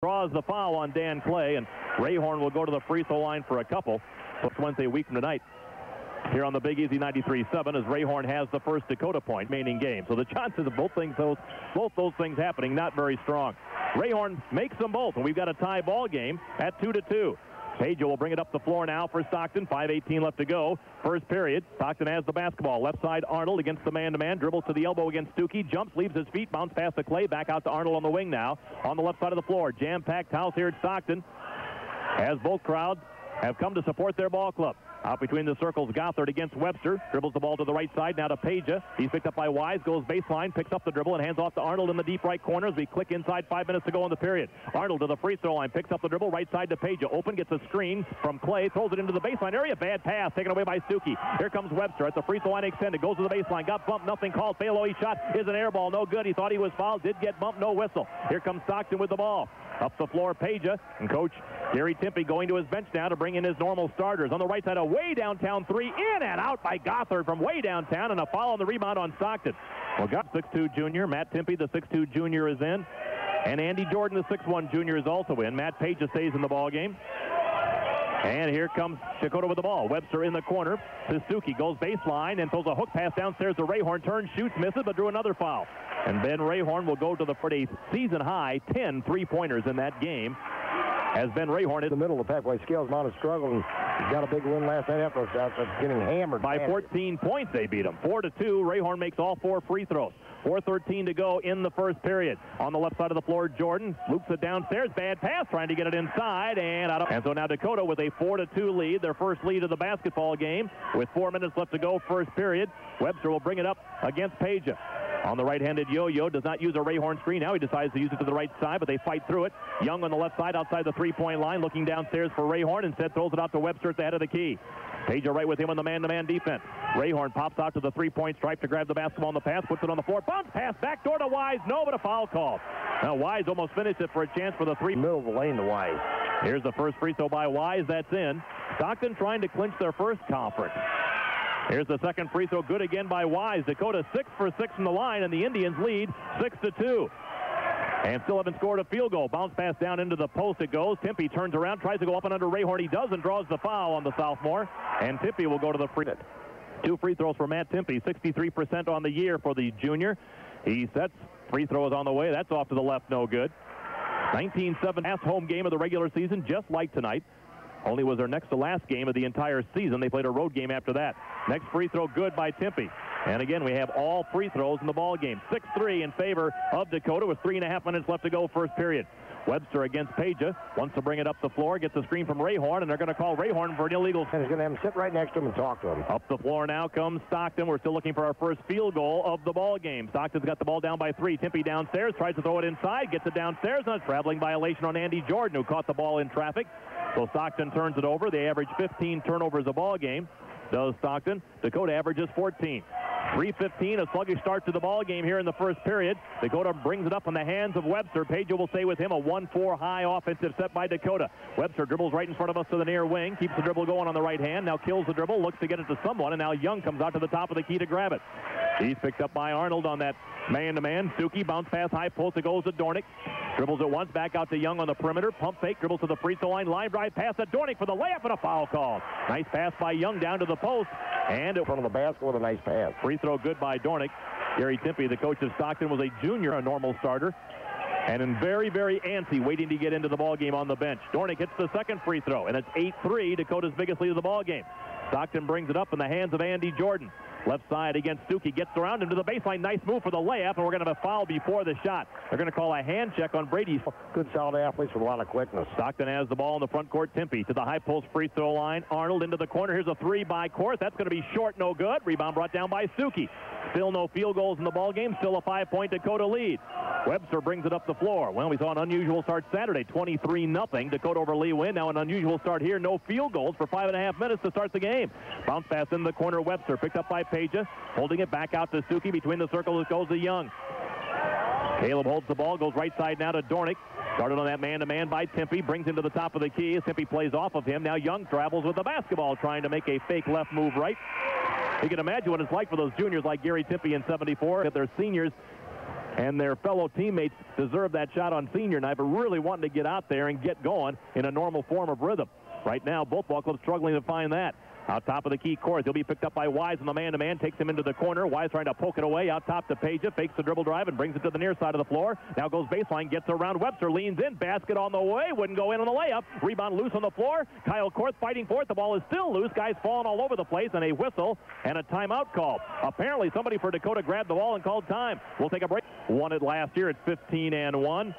Draws the foul on Dan Clay, and Rayhorn will go to the free throw line for a couple. It's Wednesday week from tonight here on the Big Easy 93.7 as Rayhorn has the first Dakota point remaining game. So the chances of both those things happening not very strong. Rayhorn makes them both, and we've got a tie ball game at 2-2. Page will bring it up the floor now for Stockton. 5:18 left to go. First period. Stockton has the basketball. Left side Arnold against the man-to-man. Dribbles to the elbow against Stuckey. Jumps, leaves his feet, bounce past the Clay. Back out to Arnold on the wing now. On the left side of the floor. Jam-packed house here at Stockton. As both crowds have come to support their ball club. Out between the circles, Gothard against Webster. Dribbles the ball to the right side, now to Peja. He's picked up by Wise, goes baseline, picks up the dribble, and hands off to Arnold in the deep right corner as we click inside 5 minutes to go in the period. Arnold to the free throw line, picks up the dribble, right side to Peja. Open, gets a screen from Clay, throws it into the baseline area. Bad pass, taken away by Stuckey. Here comes Webster at the free throw line extended, goes to the baseline, got bumped, nothing called. Fairlow shot is an air ball, no good. He thought he was fouled, did get bumped, no whistle. Here comes Stockton with the ball. Up the floor, Peja, and Coach Gary Timpey going to his bench now to bring in his normal starters. On the right side, a way downtown three, in and out by Gothard from way downtown, and a foul on the rebound on Stockton. Well, got 6'2 junior. Matt Timpey, the 6'2 junior, is in. And Andy Jordan, the 6'1 junior, is also in. Matt Peja stays in the ball game. And here comes Dakota with the ball. Webster in the corner to Stuckey. Goes baseline and throws a hook pass downstairs to Rayhorn. Turns, shoots, misses, but drew another foul. And Ben Rayhorn will go to the season-high 10 three-pointers in that game. As Ben Rayhorn in the middle of the pack, while Scales Mount is struggling. He got a big win last night after getting hammered. By 14 points, they beat him. 4-2. Rayhorn makes all 4 free throws. 4:13 to go in the first period. On the left side of the floor, Jordan loops it downstairs. Bad pass, trying to get it inside, and out of. And so now Dakota with a 4-2 lead, their first lead of the basketball game. With 4 minutes left to go, first period. Webster will bring it up against Peja. On the right-handed Yo-Yo, does not use a Rayhorn screen. Now he decides to use it to the right side, but they fight through it. Young on the left side outside the three-point line, looking downstairs for Rayhorn. Instead throws it out to Webster at the head of the key. Peja right with him on the man-to-man defense. Rayhorn pops out to the three-point stripe to grab the basketball on the pass, puts it on the floor. Bounce pass, backdoor to Wise. No, but a foul call. Now Wise almost finished it for a chance for the three. Middle of the lane to Wise. Here's the first free throw by Wise. That's in. Stockton trying to clinch their first conference. Here's the second free throw, good again by Wise. Dakota 6 for 6 from the line, and the Indians lead 6-2. And still haven't scored a field goal. Bounce pass down into the post it goes. Timpey turns around, tries to go up and under Rayhorn. He does and draws the foul on the sophomore. And Timpey will go to the free. 2 free throws for Matt Timpey, 63% on the year for the junior. He sets, free throw is on the way. That's off to the left, no good. 19-7 last home game of the regular season, just like tonight. Only was their next to last game of the entire season. They played a road game after that. Next free throw good by Timpey. And again, we have all free throws in the ball game. 6-3 in favor of Dakota with 3.5 minutes left to go first period. Webster against Peja, wants to bring it up the floor, gets a screen from Rayhorn, and they're going to call Rayhorn for an illegal. And he's going to have him sit right next to him and talk to him. Up the floor now comes Stockton. We're still looking for our first field goal of the ball game. Stockton's got the ball down by 3. Timpey downstairs, tries to throw it inside, gets it downstairs, and a traveling violation on Andy Jordan, who caught the ball in traffic. So Stockton turns it over. They average 15 turnovers a ball game. Does Stockton. Dakota averages 14. 3:15, a sluggish start to the ball game here in the first period. Dakota brings it up in the hands of Webster. Peja will stay with him. A 1-4 high offensive set by Dakota. Webster dribbles right in front of us to the near wing. Keeps the dribble going on the right hand. Now kills the dribble. Looks to get it to someone. And now Young comes out to the top of the key to grab it. He's picked up by Arnold on that man-to-man. Stuckey bounce pass high post. It goes to Dornick. Dribbles it once. Back out to Young on the perimeter. Pump fake. Dribbles to the free throw line. Line drive pass to Dornick for the layup and a foul call. Nice pass by Young down to the post. And in front of the basket with a nice pass. Free throw good by Dornick. Gary Timpey, the coach of Stockton, was a junior, a normal starter. And in very, very antsy, waiting to get into the ballgame on the bench. Dornick hits the second free throw, and it's 8-3, Dakota's biggest lead of the ballgame. Stockton brings it up in the hands of Andy Jordan. Left side against Stuckey, gets around him to the baseline. Nice move for the layup, and we're going to have a foul before the shot. They're going to call a hand check on Brady. Good, solid athletes with a lot of quickness. Stockton has the ball in the front court. Timpey to the high post free throw line. Arnold into the corner. Here's a 3 by Court. That's going to be short, no good. Rebound brought down by Stuckey. Still no field goals in the ball game. Still a 5-point Dakota lead. Webster brings it up the floor. Well, we saw an unusual start Saturday, 23-0. Dakota over Lee win. Now an unusual start here. No field goals for 5.5 minutes to start the game. Bounce pass in the corner. Webster picked up by Peja. Holding it back out to Stuckey. Between the circles, it goes to Young. Caleb holds the ball, goes right side now to Dornick. Started on that man-to-man by Timpey. Brings him to the top of the key as Timpey plays off of him. Now Young travels with the basketball, trying to make a fake left move right. You can imagine what it's like for those juniors like Gary Timpey in 74. If they're seniors and their fellow teammates deserve that shot on senior night, but really wanting to get out there and get going in a normal form of rhythm. Right now, both ball clubs struggling to find that. Out top of the key court, he'll be picked up by Wise on the man-to-man, takes him into the corner. Wise trying to poke it away. Out top to Page, fakes the dribble drive and brings it to the near side of the floor. Now goes baseline, gets around Webster, leans in, basket on the way, wouldn't go in on the layup. Rebound loose on the floor. Kyle Korth fighting for it. The ball is still loose. Guys falling all over the place, and a whistle and a timeout call. Apparently somebody for Dakota grabbed the ball and called time. We'll take a break. Won it last year at 15-1.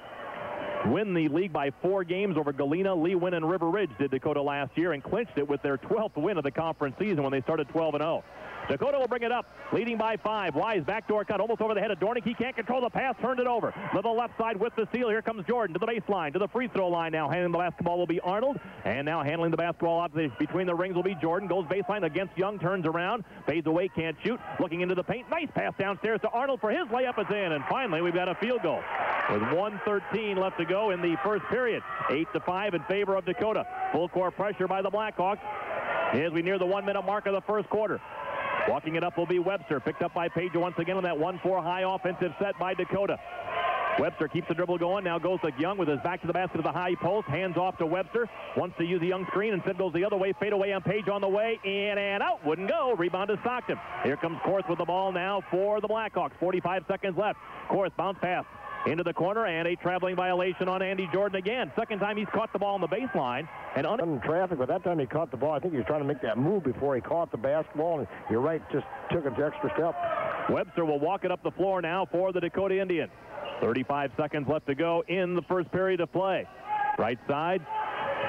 Win the league by 4 games over Galena, Leewin, and River Ridge did Dakota last year, and clinched it with their 12th win of the conference season when they started 12-0. Dakota will bring it up, leading by 5. Wise backdoor cut almost over the head of Dornick. He can't control the pass, turned it over. To the left side with the steal. Here comes Jordan to the baseline, to the free throw line. Now handling the basketball will be Arnold, and now handling the basketball out between the rings will be Jordan. Goes baseline against Young, turns around, fades away, can't shoot. Looking into the paint, nice pass downstairs to Arnold for his layup. It's in, and finally we've got a field goal with 1:13 left to go in the first period. 8-5 in favor of Dakota. Full court pressure by the Blackhawks as we near the 1-minute mark of the first quarter. Walking it up will be Webster, picked up by Page once again on that 1-4 high offensive set by Dakota. Webster keeps the dribble going, now goes to Young with his back to the basket of the high post, hands off to Webster, wants to use the Young screen, instead goes the other way, fade away on Page on the way, in and out, wouldn't go, rebound to Stockton. Here comes Korth with the ball now for the Blackhawks, 45 seconds left. Korth bounce pass into the corner, and a traveling violation on Andy Jordan again. Second time he's caught the ball on the baseline. And in traffic, but that time he caught the ball. I think he was trying to make that move before he caught the basketball, and you're right, just took an extra step. Webster will walk it up the floor now for the Dakota Indians. 35 seconds left to go in the first period of play. Right side,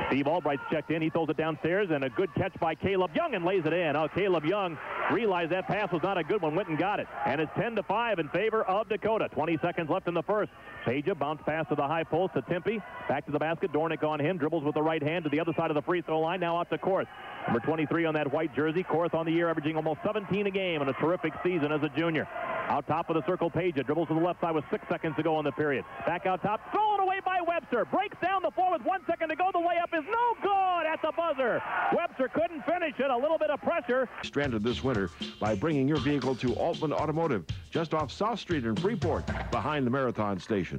Steve Albright's checked in. He throws it downstairs, and a good catch by Caleb Young and lays it in. Oh, Caleb Young realized that pass was not a good one, went and got it. And it's 10-5 in favor of Dakota. 20 seconds left in the first. Page bounce pass to the high post to Tempe. Back to the basket. Dornick on him. Dribbles with the right hand to the other side of the free throw line. Now out to Korth. Number 23 on that white jersey. Korth on the year, averaging almost 17 a game and a terrific season as a junior. Out top of the circle, Page dribbles to the left side with 6 seconds to go in the period. Back out top. Thrown away by Webster. Breaks down the floor with 1 second to go. The layup is no good at the buzzer. Webster couldn't finish it. A little bit of pressure. Stranded this winter by bringing your vehicle to Altman Automotive, just off South Street in Freeport, behind the Marathon Station.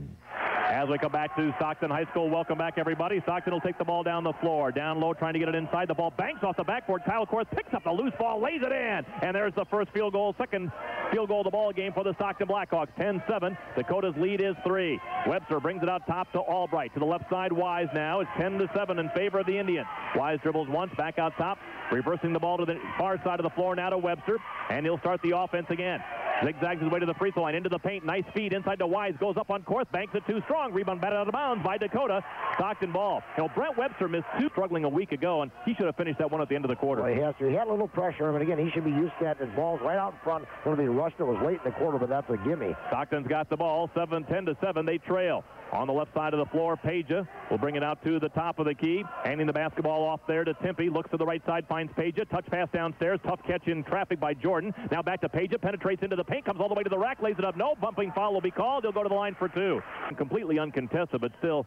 As we come back to Stockton High School, welcome back, everybody. Stockton will take the ball down the floor. Down low, trying to get it inside. The ball banks off the backboard. Kyle Korth picks up the loose ball, lays it in. And there's the first field goal, second field goal of the ball game for the Stockton Blackhawks. 10-7. Dakota's lead is 3. Webster brings it out top to Albright. To the left side, Wise now. It's 10-7 in favor of the Indians. Wise dribbles once, back out top. Reversing the ball to the far side of the floor now to Webster. And he'll start the offense again. Zigzags his way to the free throw line, into the paint. Nice feed inside to Wise. Goes up on Korth. Banks it too strong. Rebound batted out of bounds by Dakota. Stockton ball. You know, Brent Webster missed 2 struggling a week ago, and he should have finished that one at the end of the quarter. Well, he has to. He had a little pressure, but again, he should be used to that. His ball's right out in front. Going to be rushed. It was late in the quarter, but that's a gimme. Stockton's got the ball. 10-7. They trail. On the left side of the floor, Page will bring it out to the top of the key. Handing the basketball off there to Tempe. Looks to the right side, finds Page. Touch pass downstairs. Tough catch in traffic by Jordan. Now back to Page. Penetrates into the paint. Comes all the way to the rack. Lays it up. No. Bumping foul will be called. He'll go to the line for 2. Completely uncontested, but still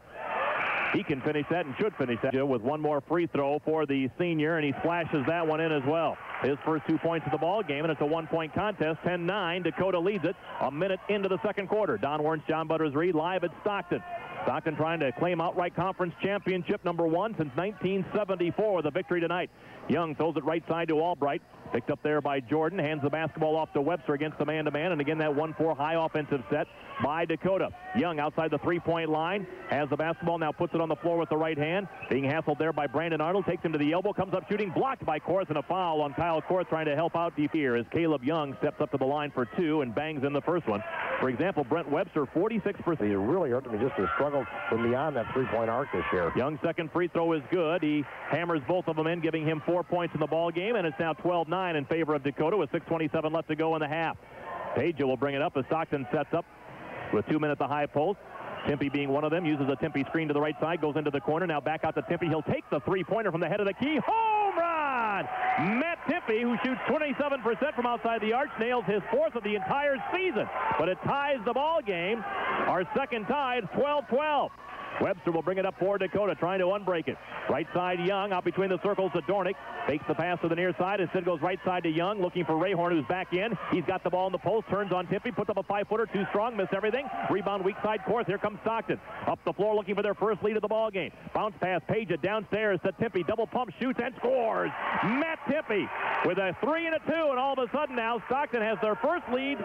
he can finish that and should finish that with one more free throw for the senior, and he splashes that one in as well. His first 2 points of the ball game, and it's a 1-point contest. 10-9. Dakota leads it a minute into the second quarter. Don Warren's John Butters Reed live at Stockton. Stockton trying to claim outright conference championship number 1 since 1974 with a victory tonight. Young throws it right side to Albright. Picked up there by Jordan. Hands the basketball off to Webster against the man-to-man. And again, that 1-4 high offensive set by Dakota. Young outside the three-point line. Has the basketball. Now puts it on the floor with the right hand. Being hassled there by Brandon Arnold. Takes him to the elbow. Comes up shooting. Blocked by Korth, and a foul on Kyle Korth trying to help out deep here as Caleb Young steps up to the line for 2 and bangs in the first one. For example, Brent Webster, 46%. He really hurt me just to struggle from beyond that three-point arc this year. Young's second free throw is good. He hammers both of them in, giving him 4 points in the ball game, and it's now 12-9 in favor of Dakota with 6:27 left to go in the half. Page will bring it up as Stockton sets up with 2 men at the high post. Tempe being one of them, uses a Tempe screen to the right side, goes into the corner. Now back out to Tempe. He'll take the three-pointer from the head of the key. Home run! Matt Tempe, who shoots 27% from outside the arch, nails his 4th of the entire season. But it ties the ball game. Our second tie, it's 12-12. Webster will bring it up for Dakota, trying to unbreak it. Right side, Young, out between the circles to Dornick. Fakes the pass to the near side. Instead goes right side to Young, looking for Rayhorn, who's back in. He's got the ball in the post, turns on Tippy, puts up a 5-footer, too strong, missed everything. Rebound, weak side, Korth. Here comes Stockton. Up the floor, looking for their first lead of the ball game. Bounce pass, Page it downstairs to Tippy. Double pump, shoots, and scores. Matt Tippy with a 3 and a 2, and all of a sudden now Stockton has their first lead,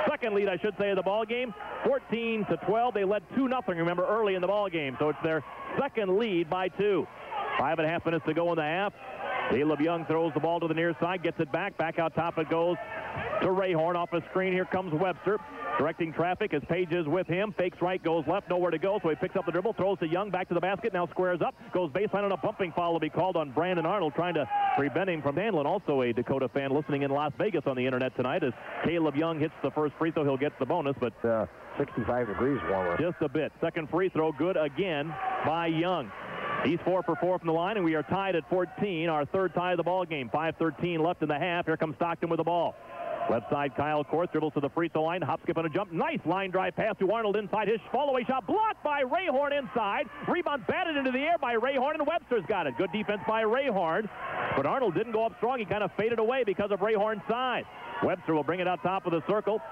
second lead, I should say, of the ball game. 14-12. They led 2-0, remember, early in the ball game. So it's their second lead by 2. 5.5 minutes to go in the half. Caleb Young throws the ball to the near side, gets it back out top it goes to Rayhorn off a screen. Here comes Webster, directing traffic as Page is with him. Fakes right, goes left, nowhere to go, so he picks up the dribble, throws to Young, back to the basket, now squares up, goes baseline on a bumping foul will be called on Brandon Arnold, trying to prevent him from handling. Also a Dakota fan listening in Las Vegas on the internet tonight as Caleb Young hits the first free throw. He'll get the bonus, but 65 degrees warmer. Just a bit. Second free throw, good again by Young. He's 4 for 4 from the line, and we are tied at 14, our third tie of the ball game. 5:13 left in the half. Here comes Stockton with the ball. Left side, Kyle Korth dribbles to the free throw line. Hop, skip, and a jump. Nice line drive pass to Arnold inside. His fall-away shot blocked by Rayhorn inside. Rebound batted into the air by Rayhorn, and Webster's got it. Good defense by Rayhorn, but Arnold didn't go up strong. He kind of faded away because of Rayhorn's size. Webster will bring it out top of the circle.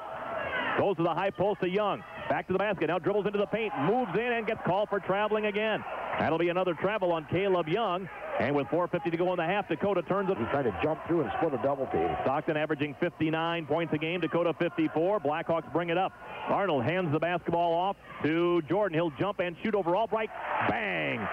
Goes to the high post to Young. Back to the basket. Now dribbles into the paint. Moves in and gets called for traveling again. That'll be another travel on Caleb Young. And with 4:50 to go in the half, Dakota turns it. He's trying to jump through and split a double team. Stockton averaging 59 points a game. Dakota 54. Blackhawks bring it up. Arnold hands the basketball off to Jordan. He'll jump and shoot over Albright. Bang!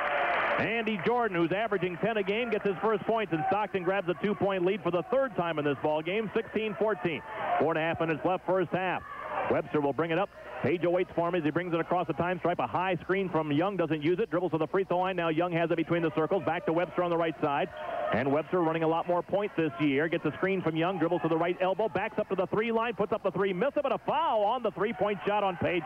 Andy Jordan, who's averaging 10 a game, gets his first points, and Stockton grabs a 2-point lead for the third time in this ball game. 16-14. 4.5 minutes left first half. Webster will bring it up. Page awaits for him as he brings it across the time stripe. A high screen from Young, doesn't use it. Dribbles to the free throw line. Now Young has it between the circles. Back to Webster on the right side. And Webster running a lot more points this year. Gets a screen from Young. Dribbles to the right elbow. Backs up to the 3 line. Puts up the 3. Misses it, but a foul on the 3-point shot on Page.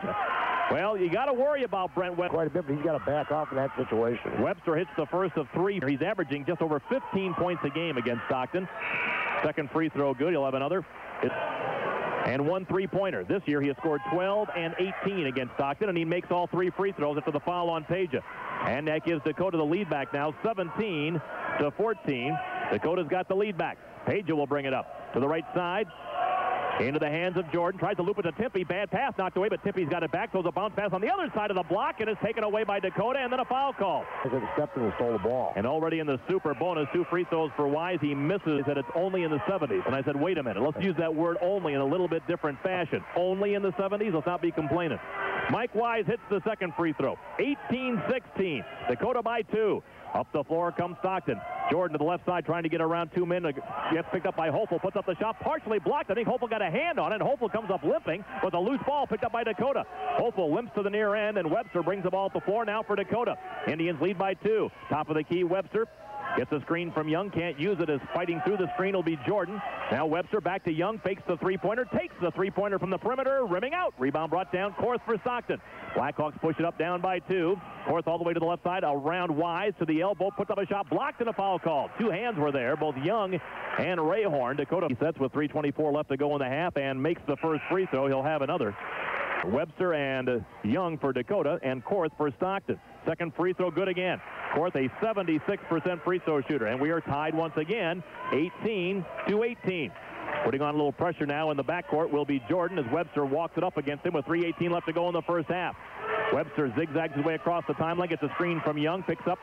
Well, you got to worry about Brent Webster. Quite a bit, but he's got to back off in that situation. Webster hits the first of 3. He's averaging just over 15 points a game against Stockton. Second free throw good. He'll have another. And 1 3-pointer. This year he has scored 12 and 18 against Stockton, and he makes all 3 free throws after the foul on Page. And that gives Dakota the lead back now, 17-14. Dakota's got the lead back. Page will bring it up to the right side. Into the hands of Jordan. Tries to loop it to Tippy. Bad pass knocked away, but Tippy's got it back. Throws a bounce pass on the other side of the block, and is taken away by Dakota, and then a foul call. He stepped in and stole the ball. And already in the super bonus, 2 free throws for Wise. He misses. He said it's only in the 70s. And I said, wait a minute. Let's use that word only in a little bit different fashion. Only in the 70s? Let's not be complaining. Mike Wise hits the second free throw. 18-16. Dakota by 2. Up the floor comes Stockton. Jordan to the left side trying to get around 2 men. Gets picked up by Hopel. Puts up the shot. Partially blocked. I think Hopel got a hand on it. Hopel comes up limping with a loose ball picked up by Dakota. Hopel limps to the near end, and Webster brings the ball to the floor now for Dakota. Indians lead by 2. Top of the key, Webster. Gets a screen from Young. Can't use it as fighting through the screen will be Jordan. Now Webster back to Young. Fakes the 3-pointer. Takes the 3-pointer from the perimeter. Rimming out. Rebound brought down. Korth for Stockton. Blackhawks push it up down by 2. Korth all the way to the left side. Around Wise to the elbow. Puts up a shot. Blocked and a foul call. 2 hands were there. Both Young and Rayhorn. Dakota sets with 3:24 left to go in the half and makes the first free throw. He'll have another. Webster and Young for Dakota and Korth for Stockton. Second free throw good again. Korth a 76% free throw shooter. And we are tied once again, 18-18. Putting on a little pressure now in the backcourt will be Jordan as Webster walks it up against him with 3:18 left to go in the first half. Webster zigzags his way across the timeline, gets a screen from Young, picks up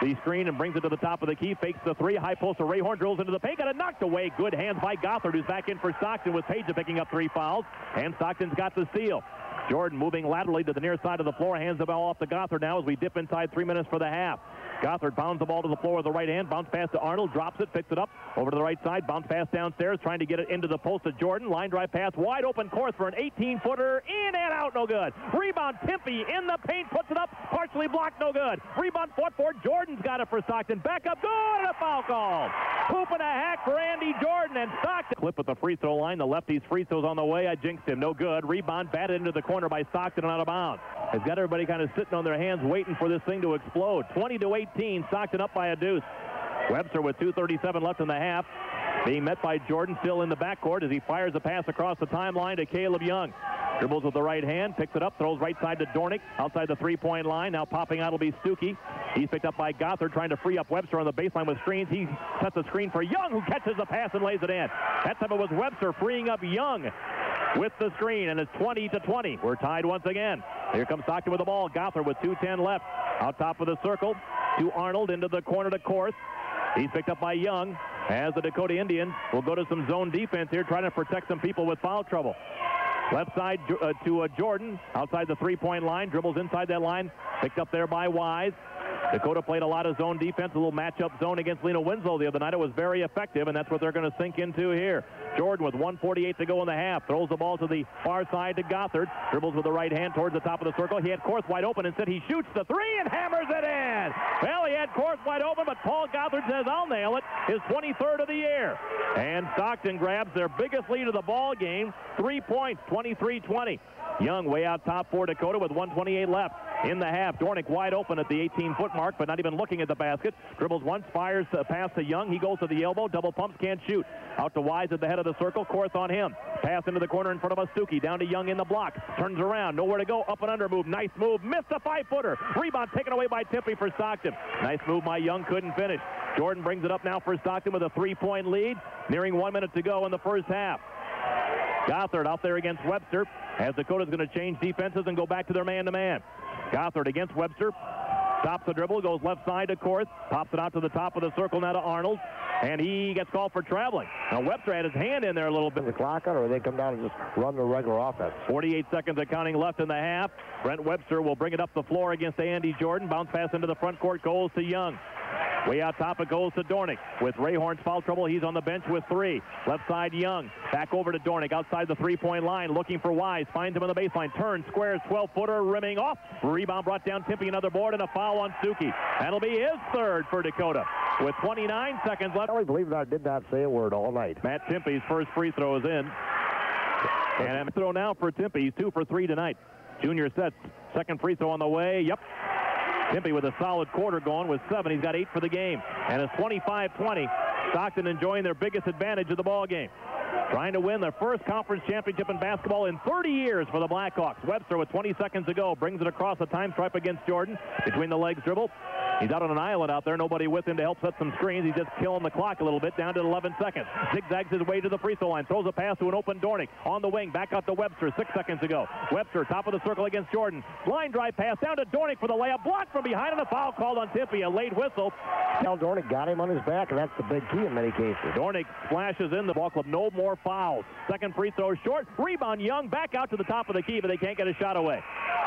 the screen and brings it to the top of the key, fakes the 3, high post to Rayhorn, drills into the paint, got it knocked away. Good hands by Gothard, who's back in for Stockton with Page picking up 3 fouls, and Stockton's got the steal. Jordan moving laterally to the near side of the floor, hands the ball off to Gothard now as we dip inside 3 minutes for the half. Gothard bounds the ball to the floor with the right hand, bounce pass to Arnold, drops it, picks it up, over to the right side, bounce pass downstairs, trying to get it into the post to Jordan, line drive pass, wide open Korth for an 18-footer, in and out, no good. Rebound, Timpey in the paint, puts it up, partially blocked, no good. Rebound fought for, Jordan's got it for Stockton, back up, good, and a foul call. Poop and a hack for Andy Jordan, and Stockton. Clip at the free throw line, the lefty's free throws on the way, I jinxed him, no good. Rebound batted into the corner by Stockton and out of bounds. Has got everybody kind of sitting on their hands waiting for this thing to explode. 20-18, Stockton up by a deuce. Webster with 2:37 left in the half. Being met by Jordan still in the backcourt as he fires a pass across the timeline to Caleb Young. Dribbles with the right hand, picks it up, throws right side to Dornick, outside the three-point line. Now popping out will be Stuckey. He's picked up by Gothard, trying to free up Webster on the baseline with screens. He sets a screen for Young, who catches the pass and lays it in. That time it was Webster freeing up Young with the screen, and it's 20-20. We're tied once again. Here comes Stockton with the ball. Gothard with 2:10 left. Out top of the circle to Arnold, into the corner to Korth. He's picked up by Young, as the Dakota Indians will go to some zone defense here, trying to protect some people with foul trouble. Left side to Jordan, outside the three-point line, dribbles inside that line, picked up there by Wise. Dakota played a lot of zone defense, a little matchup zone against Lena Winslow the other night. It was very effective, and that's what they're going to sink into here. Jordan with 1:48 to go in the half, throws the ball to the far side to Gothard, dribbles with the right hand towards the top of the circle. He had Korth wide open, and said he shoots the three and hammers it in. Well, he had Korth wide open, but Paul Gothard says, I'll nail it. His 23rd of the year. And Stockton grabs their biggest lead of the ball game, 3 points, 23-20. Young way out top for Dakota with 1:28 left in the half. Dornick wide open at the 18-foot mark, but not even looking at the basket. Dribbles once, fires a pass to Young. He goes to the elbow, double pumps, can't shoot. Out to Wise at the head of the circle. Korth on him. Pass into the corner in front of us. Stuckey down to Young in the block. Turns around, nowhere to go. Up and under move. Nice move. Missed a 5-footer. Rebound taken away by Timpey for Stockton. Nice move by Young. Couldn't finish. Jordan brings it up now for Stockton with a 3-point lead. Nearing 1 minute to go in the first half. Gothard out there against Webster, as Dakota's going to change defenses and go back to their man-to-man. Gothard against Webster. Stops the dribble, goes left side to Korth, pops it out to the top of the circle now to Arnold, and he gets called for traveling. Now Webster had his hand in there a little bit. The clock on, or they come down and just run the regular offense. 48 seconds of counting left in the half. Brent Webster will bring it up the floor against Andy Jordan. Bounce pass into the front court, goes to Young. Way out top it goes to Dornick. With Rayhorn's foul trouble, he's on the bench with 3. Left side Young. Back over to Dornick outside the three-point line, looking for Wise. Finds him on the baseline. Turns, squares, 12-footer, rimming off. Rebound brought down Timpey, another board, and a foul on Stuckey. That'll be his 3rd for Dakota. With 29 seconds left. I believe I did not say a word all night. Matt Timpey's first free throw is in. And a throw now for Timpey. He's 2 for 3 tonight. Junior sets. Second free throw on the way. Yep. Timpey with a solid quarter going with 7. He's got 8 for the game. And it's 25-20. Stockton enjoying their biggest advantage of the ball game. Trying to win their first conference championship in basketball in 30 years for the Blackhawks. Webster with 20 seconds to go brings it across the time stripe against Jordan. Between the legs dribble. He's out on an island out there. Nobody with him to help set some screens. He's just killing the clock a little bit, down to 11 seconds. Zigzags his way to the free throw line. Throws a pass to an open Dornick. On the wing, back out to Webster 6 seconds ago. Webster, top of the circle against Jordan. Line drive pass down to Dornick for the layup. Blocked from behind, and a foul called on Timpey. A late whistle. Now Dornick got him on his back, and that's the big key in many cases. Dornick splashes in the ball club. No more fouls. Second free throw short. Rebound Young back out to the top of the key, but they can't get a shot away.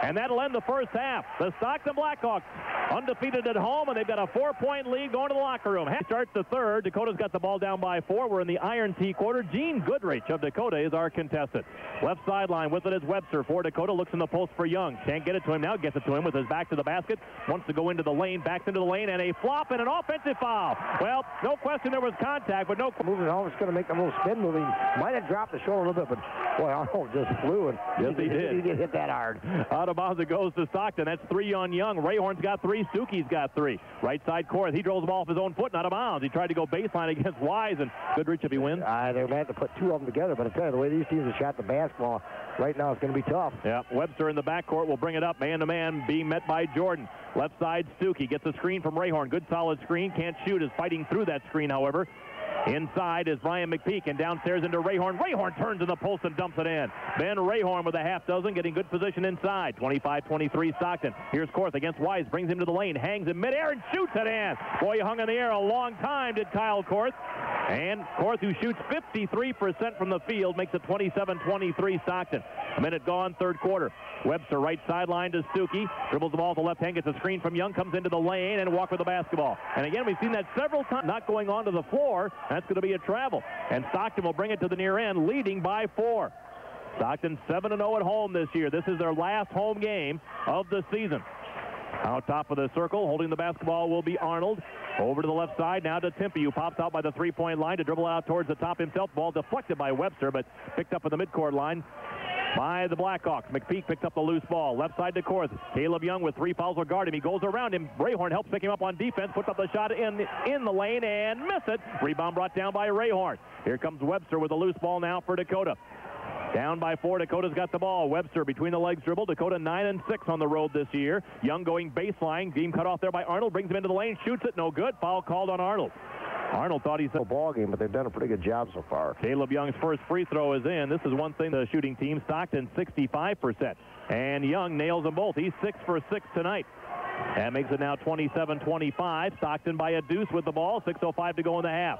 And that'll end the first half. The Stockton Blackhawks undefeated at home, and they've got a 4-point lead going to the locker room. Starts the third. Dakota's got the ball down by 4. We're in the Iron T quarter. Gene Goodrich of Dakota is our contestant. Left sideline with it is Webster for Dakota. Looks in the post for Young. Can't get it to him now. Gets it to him with his back to the basket. Wants to go into the lane. Backs into the lane, and a flop and an offensive foul. Well, no question there was contact, but no. Moving on, it's going to make the little spin moving. Might have dropped the shoulder a little bit, but boy, Arnold just flew. And yes, he did. He didn't hit that hard. Out of bounds it goes to Stockton. That's 3 on Young. Rayhorn's got 3. Stuckey's got 3. Right side Korth. He drills the ball off his own foot and out of bounds. He tried to go baseline against Wise, and Goodrich if he wins. They're going to have to put 2 of them together, but I tell you, the way these teams have shot the basketball right now, it's going to be tough. Yeah, Webster in the backcourt will bring it up man-to-man, being met by Jordan. Left side Stuckey gets a screen from Rayhorn. Good solid screen. Can't shoot. Is fighting through that screen, however. Inside is Brian McPeak, and downstairs into Rayhorn. Rayhorn turns in the post and dumps it in. Ben Rayhorn with a half dozen, getting good position inside. 25-23 Stockton. Here's Korth against Wise, brings him to the lane, hangs in midair and shoots it in. Boy, he hung in the air a long time, did Kyle Korth. And Korth, who shoots 53% from the field, makes it 27-23 Stockton. A minute gone, third quarter. Webster right sideline to Stuckey. Dribbles the ball to the left hand, gets a screen from Young, comes into the lane, and walk with the basketball. And again, we've seen that several times, not going onto the floor. That's going to be a travel. And Stockton will bring it to the near end, leading by 4. Stockton 7-0 at home this year. This is their last home game of the season. Out top of the circle, holding the basketball will be Arnold. Over to the left side now to Timpey, who pops out by the three-point line to dribble out towards the top himself. Ball deflected by Webster, but picked up at the midcourt line by the Blackhawks. McPeak picks up the loose ball. Left side to Korth. Caleb Young with 3 fouls will guard him. He goes around him. Rayhorn helps pick him up on defense. Puts up the shot in the lane and miss it. Rebound brought down by Rayhorn. Here comes Webster with a loose ball now for Dakota. Down by 4, Dakota's got the ball. Webster between the legs dribble. Dakota 9-6 on the road this year. Young going baseline. Game cut off there by Arnold. Brings him into the lane. Shoots it. No good. Foul called on Arnold. Arnold thought he said a ball game, but they've done a pretty good job so far. Caleb Young's first free throw is in. This is one thing the shooting team. Stockton 65%. And Young nails them both. He's 6 for 6 tonight. That makes it now 27-25. Stockton by a deuce with the ball. 6:05 to go in the half.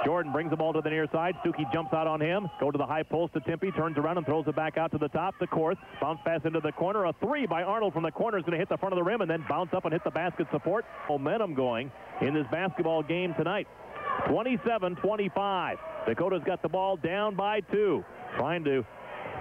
Jordan brings the ball to the near side. Stuckey jumps out on him. Go to the high post to Timpey. Turns around and throws it back out to the top to Korth. Bounce pass into the corner. A 3 by Arnold from the corner is going to hit the front of the rim and then bounce up and hit the basket support. Momentum going in this basketball game tonight. 27-25. Dakota's got the ball down by 2. Trying to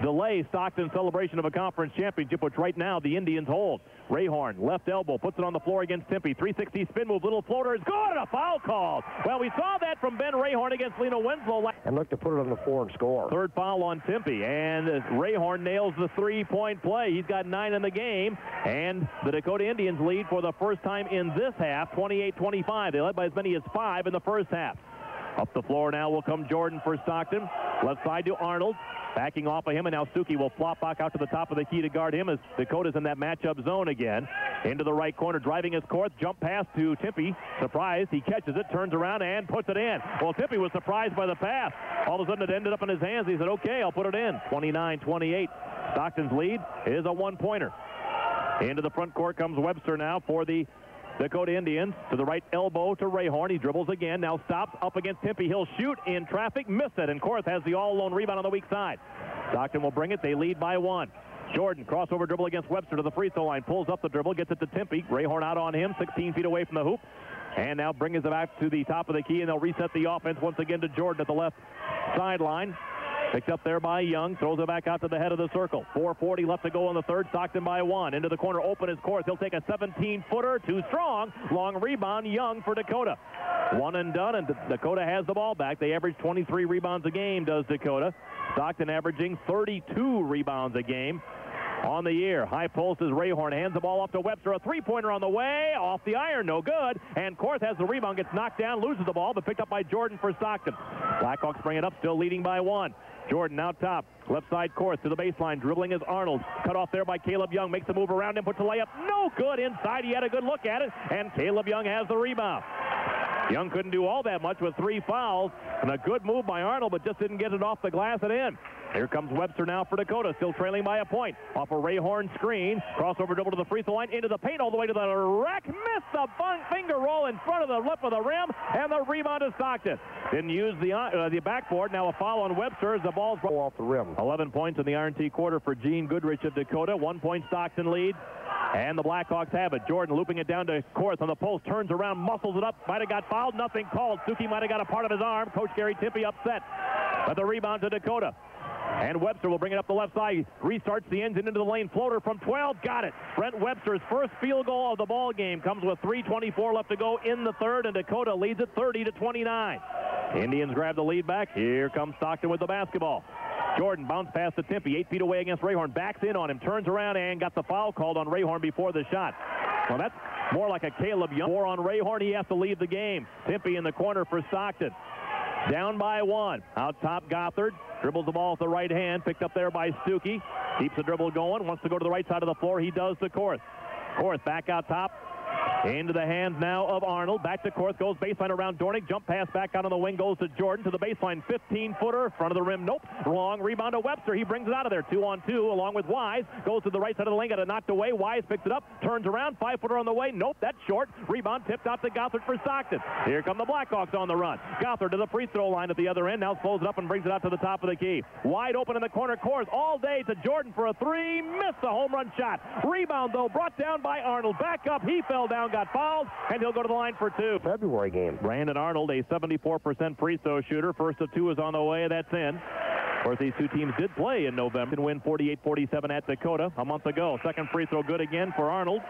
delay Stockton's celebration of a conference championship, which right now the Indians hold. Rayhorn, left elbow, puts it on the floor against Timpey. 360 spin move, little floater is good, and a foul called. Well, we saw that from Ben Rayhorn against Lena Winslow. And look to put it on the floor and score. Third foul on Timpey, and Rayhorn nails the three-point play. He's got 9 in the game, and the Dakota Indians lead for the first time in this half, 28-25. They led by as many as 5 in the first half. Up the floor now will come Jordan for Stockton. Left side to Arnold. Backing off of him, and now Stuckey will flop back out to the top of the key to guard him as Dakota's in that matchup zone again. Into the right corner, driving his Korth. Jump pass to Timpey. Surprised. He catches it, turns around, and puts it in. Well, Timpey was surprised by the pass. All of a sudden, it ended up in his hands. He said, okay, I'll put it in. 29-28. Stockton's lead is a one-pointer. Into the front court comes Webster now for the Dakota Indians. To the right elbow to Rayhorn. He dribbles again. Now stops up against Timpey. He'll shoot in traffic. Missed it. And Korth has the all-alone rebound on the weak side. Stockton will bring it. They lead by 1. Jordan, crossover dribble against Webster to the free throw line. Pulls up the dribble. Gets it to Timpey. Rayhorn out on him. 16 feet away from the hoop. And now brings it back to the top of the key. And they'll reset the offense once again to Jordan at the left sideline. Picked up there by Young. Throws it back out to the head of the circle. 4:40 left to go in the third. Stockton by 1. Into the corner. Open is Korth. He'll take a 17-footer. Too strong. Long rebound. Young for Dakota. One and done, and Dakota has the ball back. They average 23 rebounds a game, does Dakota. Stockton averaging 32 rebounds a game on the year. High post is Rayhorn. Hands the ball off to Webster. A three-pointer on the way. Off the iron. No good. And Korth has the rebound. Gets knocked down. Loses the ball, but picked up by Jordan for Stockton. Blackhawks bring it up. Still leading by 1. Jordan out top. Left side Korth to the baseline. Dribbling is Arnold. Cut off there by Caleb Young. Makes a move around him. Puts a layup. No good. Inside. He had a good look at it. And Caleb Young has the rebound. Young couldn't do all that much with 3 fouls. And a good move by Arnold, but just didn't get it off the glass and in. Here comes Webster now for Dakota, still trailing by a point. Off a Rayhorn screen. Crossover dribble to the free throw line. Into the paint all the way to the rack. Missed the finger roll in front of the lip of the rim. And the rebound to Stockton. Didn't use the backboard. Now a foul on Webster as the ball's off the rim. 11 points in the Iron T quarter for Gene Goodrich of Dakota. 1 point Stockton lead. And the Blackhawks have it. Jordan looping it down to Korth on the post. Turns around, muscles it up. Might have got fouled. Nothing called. Stuckey might have got a part of his arm. Coach Gary Timpey upset. But the rebound to Dakota. And Webster will bring it up the left side. Restarts the engine into the lane. Floater from 12. Got it. Brent Webster's first field goal of the ball game comes with 3:24 left to go in the third. And Dakota leads it 30-29. Indians grab the lead back. Here comes Stockton with the basketball. Jordan bounce pass to Timpey. 8 feet away against Rayhorn. Backs in on him. Turns around and got the foul called on Rayhorn before the shot. Well, that's more like a Caleb Young. 4 on Rayhorn. He has to leave the game. Timpey in the corner for Stockton. Down by 1. Out top Gothard. Dribbles the ball with the right hand. Picked up there by Stuckey. Keeps the dribble going. Wants to go to the right side of the floor. He does to Korth. Korth back out top. Into the hands now of Arnold. Back to Korth. Goes baseline around Dornick. Jump pass back out on the wing. Goes to Jordan. To the baseline. 15-footer. Front of the rim. Nope. Long rebound to Webster. He brings it out of there. 2-on-2 along with Wise. Goes to the right side of the lane. Got it knocked away. Wise picks it up. Turns around. 5-footer on the way. Nope. That's short. Rebound tipped out to Gothard for Stockton. Here come the Blackhawks on the run. Gothard to the free throw line at the other end. Now slows it up and brings it out to the top of the key. Wide open in the corner. Korth all day to Jordan for a 3. Missed the home run shot. Rebound, though, brought down by Arnold. Back up. He fell down. Got fouled. And he'll go to the line for 2. February game. Brandon Arnold, a 74% free throw shooter. First of 2 is on the way. That's in. Of course, these two teams did play in November and win 48-47 at Dakota a month ago. Second free throw good again for Arnold.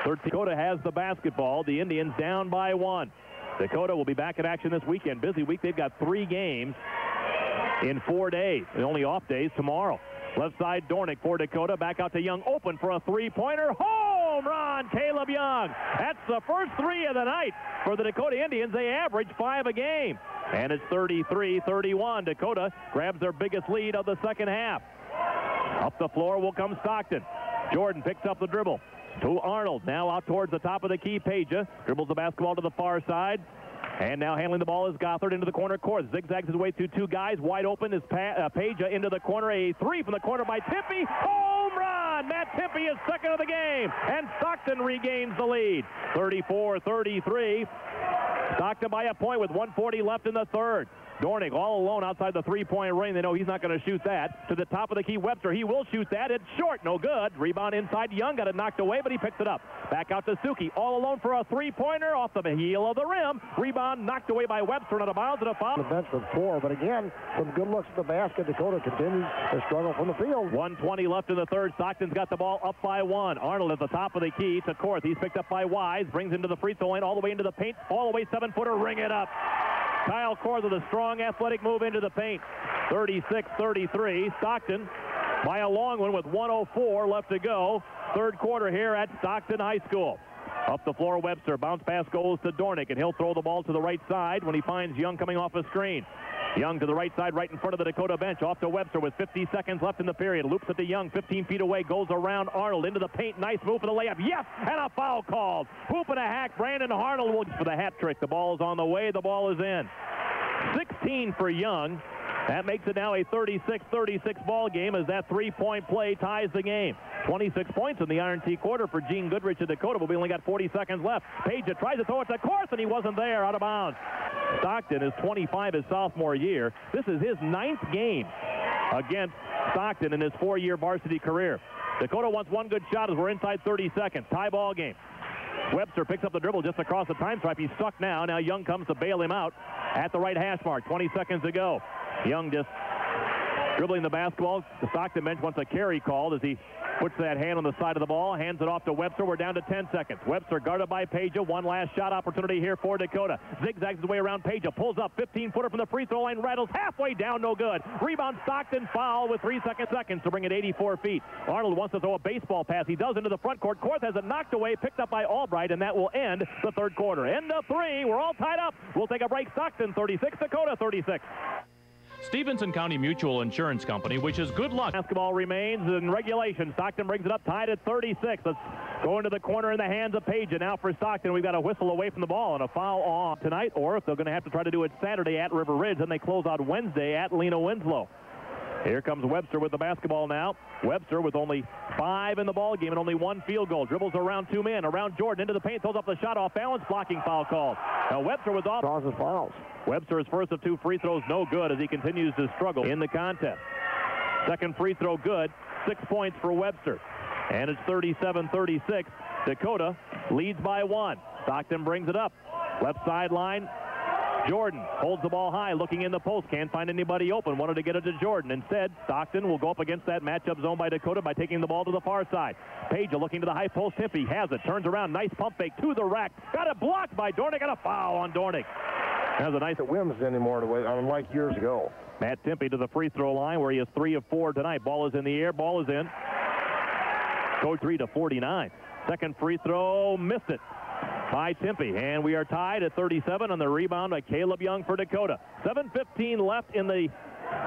Third, Dakota has the basketball. The Indians down by 1. Dakota will be back in action this weekend. Busy week. They've got 3 games in 4 days. The only off days tomorrow. Left side, Dornick for Dakota. Back out to Young. Open for a 3-pointer. Oh! home run, Caleb Young. That's the first three of the night for the Dakota Indians. They average 5 a game. And it's 33-31. Dakota grabs their biggest lead of the second half. Up the floor will come Stockton. Jordan picks up the dribble to Arnold. Now out towards the top of the key. Peja dribbles the basketball to the far side. And now handling the ball is Gothard into the corner court. Zigzags his way through two guys. Wide open is Peja into the corner. A three from the corner by Timpey. Home run! Matt Timpey is second of the game. And Stockton regains the lead. 34-33. Stockton by a point with 1:40 left in the third. Dornick all alone outside the three-point ring. They know he's not going to shoot that. To the top of the key, Webster. He will shoot that. It's short. No good. Rebound inside. Young got it knocked away, but he picks it up. Back out to Suki. All alone for a three-pointer off the heel of the rim. Rebound knocked away by Webster and out of bounds and a foul. The bench with 4, but again, some good looks at the basket. Dakota continues to struggle from the field. 1:20 left in the third. Stockton's got the ball up by 1. Arnold at the top of the key to Korth. He's picked up by Wise. Brings into the free throw line all the way into the paint. All the way 7-footer. Ring it up. Kyle Korth with a strong athletic move into the paint. 36-33. Stockton by a long one with 1:04 left to go. Third quarter here at Stockton High School. Up the floor, Webster. Bounce pass goes to Dornick, and he'll throw the ball to the right side when he finds Young coming off a screen. Young to the right side, right in front of the Dakota bench. Off to Webster with 50 seconds left in the period. Loops it to Young, 15 feet away. Goes around Arnold into the paint. Nice move for the layup. Yes, and a foul called. Hoop and a hack. Brandon Arnold will for the hat trick. The ball is on the way. The ball is in. 16 for Young. That makes it now a 36-36 ball game as that three-point play ties the game. 26 points in the Iron T quarter for Gene Goodrich of Dakota, but we only got 40 seconds left. Peja tries to throw it to Korth, and he wasn't there, out of bounds. Stockton is 25 his sophomore year. This is his 9th game against Stockton in his 4-year varsity career. Dakota wants one good shot as we're inside 30 seconds. Tie ball game. Webster picks up the dribble just across the time stripe. He's stuck now. Now Young comes to bail him out at the right hash mark. 20 seconds to go. Young just dribbling the basketball. The Stockton bench wants a carry called as he puts that hand on the side of the ball, hands it off to Webster. We're down to 10 seconds. Webster guarded by Peja. One last shot opportunity here for Dakota. Zigzags his way around Peja. Pulls up 15-footer from the free throw line. Rattles halfway down. No good. Rebound Stockton. Foul with 3 seconds to bring it 84 feet. Arnold wants to throw a baseball pass. He does into the front court. Korth has it knocked away, picked up by Albright, and that will end the third quarter. End of 3. We're all tied up. We'll take a break. Stockton 36, Dakota 36. Stevenson County Mutual Insurance Company wishes good luck. Basketball remains in regulation. Stockton brings it up, tied at 36. Let's go into the corner in the hands of Peja. Now for Stockton, we've got a whistle away from the ball and a foul on tonight, or if they're going to have to try to do it Saturday at River Ridge, then they close out Wednesday at Lena Winslow. Here comes Webster with the basketball now. Webster with only 5 in the ball game and only 1 field goal. Dribbles around 2 men, around Jordan, into the paint, throws up the shot off balance, blocking foul called. Now Webster was off. Causes fouls. Webster is first of 2 free throws, no good as he continues to struggle in the contest. Second free throw good, 6 points for Webster. And it's 37-36. Dakota leads by 1. Stockton brings it up. Left sideline. Jordan holds the ball high, looking in the post. Can't find anybody open. Wanted to get it to Jordan. Instead, Stockton will go up against that matchup zone by Dakota by taking the ball to the far side. Peja looking to the high post. Timpey has it. Turns around. Nice pump fake to the rack. Got it blocked by Dornick. Got a foul on Dornick. That was a nice Wims anymore, unlike years ago. Matt Timpey to the free throw line where he is 3 of 4 tonight. Ball is in the air. Ball is in. Code 3 to 49. Second free throw. Missed it by Timpey. And we are tied at 37 on the rebound by Caleb Young for Dakota. 7:15 left in the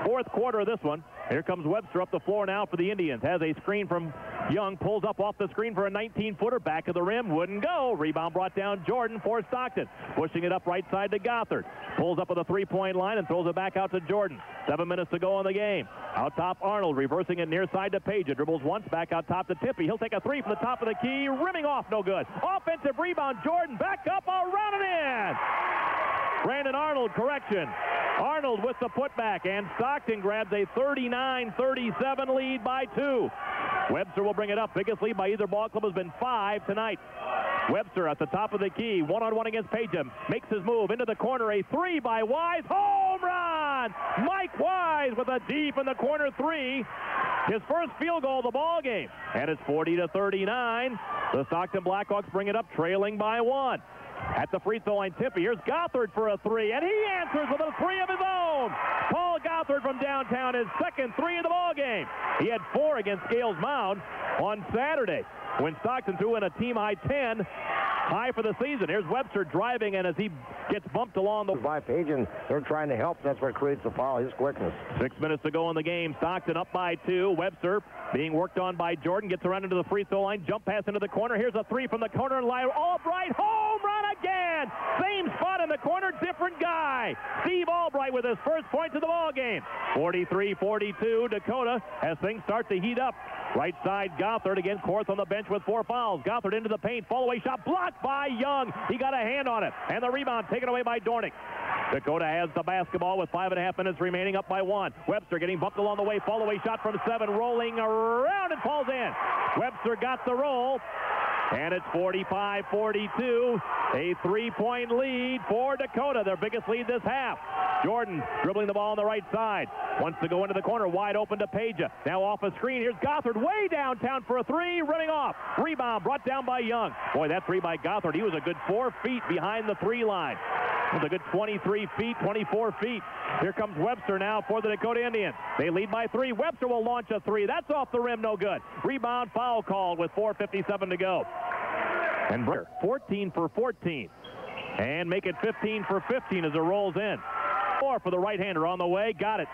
fourth quarter of this one. Here comes Webster up the floor now for the Indians. Has a screen from Young. Pulls up off the screen for a 19-footer. Back of the rim. Wouldn't go. Rebound brought down Jordan for Stockton. Pushing it up right side to Gothard. Pulls up at the three-point line and throws it back out to Jordan. 7 minutes to go in the game. Out top Arnold. Reversing it near side to Peja. Dribbles once. Back out top to Timpey. He'll take a 3 from the top of the key. Rimming off. No good. Offensive rebound. Jordan back up. Around and in. Brandon Arnold correction. Arnold with the putback, and Stockton grabs a 39-37 lead by 2. Webster will bring it up. Biggest lead by either ball club has been 5 tonight. Webster at the top of the key, one-on-one against Peja. Makes his move into the corner. A 3 by Wise. Home run! Mike Wise with a deep in the corner 3. His first field goal of the ball game. And it's 40-39. The Stockton Blackhawks bring it up, trailing by 1. At the free throw line, Timpey. Here's Gothard for a 3, and he answers with a 3 of his own. Paul Gothard Gothard from downtown, his second three of the ball game. He had 4 against Scales Mound on Saturday when Stockton threw in a team-high 10, high for the season. Here's Webster driving, and as he gets bumped along the by Page, and they're trying to help. That's what creates the foul, his quickness. 6 minutes to go in the game. Stockton up by 2. Webster being worked on by Jordan, gets around into the free throw line, jump pass into the corner. Here's a 3 from the corner, and Albright, home run again. Same spot in the corner, different guy. Steve Albright with his first points of the ball game. 43-42, Dakota as things start to heat up. Right side, Gothard again. Korth on the bench with 4 fouls. Gothard into the paint. Fall-away shot blocked by Young. He got a hand on it. And the rebound taken away by Dornick. Dakota has the basketball with 5.5 minutes remaining, up by 1. Webster getting bumped along the way. Fall-away shot from 7. Rolling around and falls in. Webster got the roll. And it's 45-42. A 3-point lead for Dakota, their biggest lead this half. Jordan dribbling the ball on the right side. Wants to go into the corner, wide open to Page. Now off a screen. Here's Gothard way downtown for a 3, running off. Rebound brought down by Young. Boy, that 3 by Gothard. He was a good 4 feet behind the 3 line. It was a good 23 feet, 24 feet. Here comes Webster now for the Dakota Indians. They lead by 3. Webster will launch a 3. That's off the rim, no good. Rebound, foul called with 4:57 to go. And 14 for 14. And make it 15 for 15 as it rolls in. 4 for the right-hander on the way. Got it.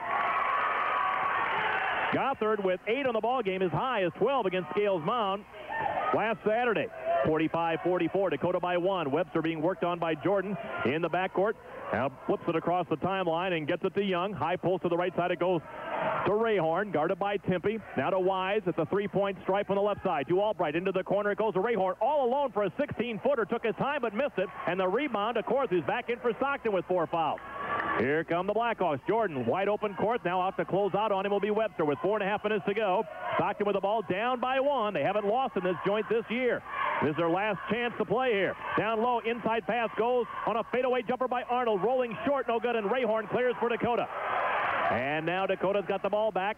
Gothard with 8 on the ball game, as high as 12 against Scales Mound last Saturday. 45-44, Dakota by 1. Webster being worked on by Jordan in the backcourt. Now flips it across the timeline and gets it to Young. High post to the right side. It goes to Rayhorn, guarded by Timpey. Now to Wise at the 3-point stripe on the left side. To Albright into the corner. It goes to Rayhorn all alone for a 16-footer. Took his time but missed it. And the rebound, of course, is back in for Stockton with 4 fouls. Here come the Blackhawks. Jordan, wide open court. Now out to close out on him will be Webster with 4.5 minutes to go. Stockton with the ball down by 1. They haven't lost in this joint this year. This is their last chance to play here. Down low, inside pass goes on a fadeaway jumper by Arnold. Rolling short, no good, and Rayhorn clears for Dakota. And now Dakota's got the ball back.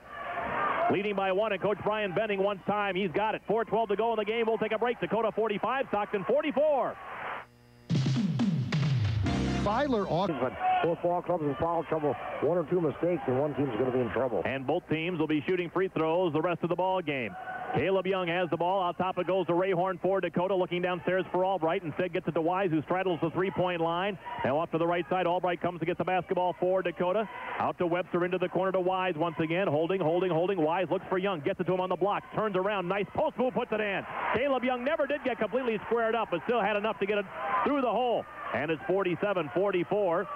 Leading by 1, and Coach Brian Benning wants time. He's got it. 4:12 to go in the game. We'll take a break. Dakota 45, Stockton 44. Filer but both ball clubs in foul trouble. 1 or 2 mistakes, and one team's going to be in trouble. And both teams will be shooting free throws the rest of the ball game. Caleb Young has the ball. Out top it goes to Rayhorn for Dakota. Looking downstairs for Albright. Instead gets it to Wise, who straddles the 3-point line. Now off to the right side. Albright comes to get the basketball for Dakota. Out to Webster into the corner to Wise once again. Holding. Wise looks for Young. Gets it to him on the block. Turns around. Nice post move. Puts it in. Caleb Young never did get completely squared up, but still had enough to get it through the hole. And it's 47-44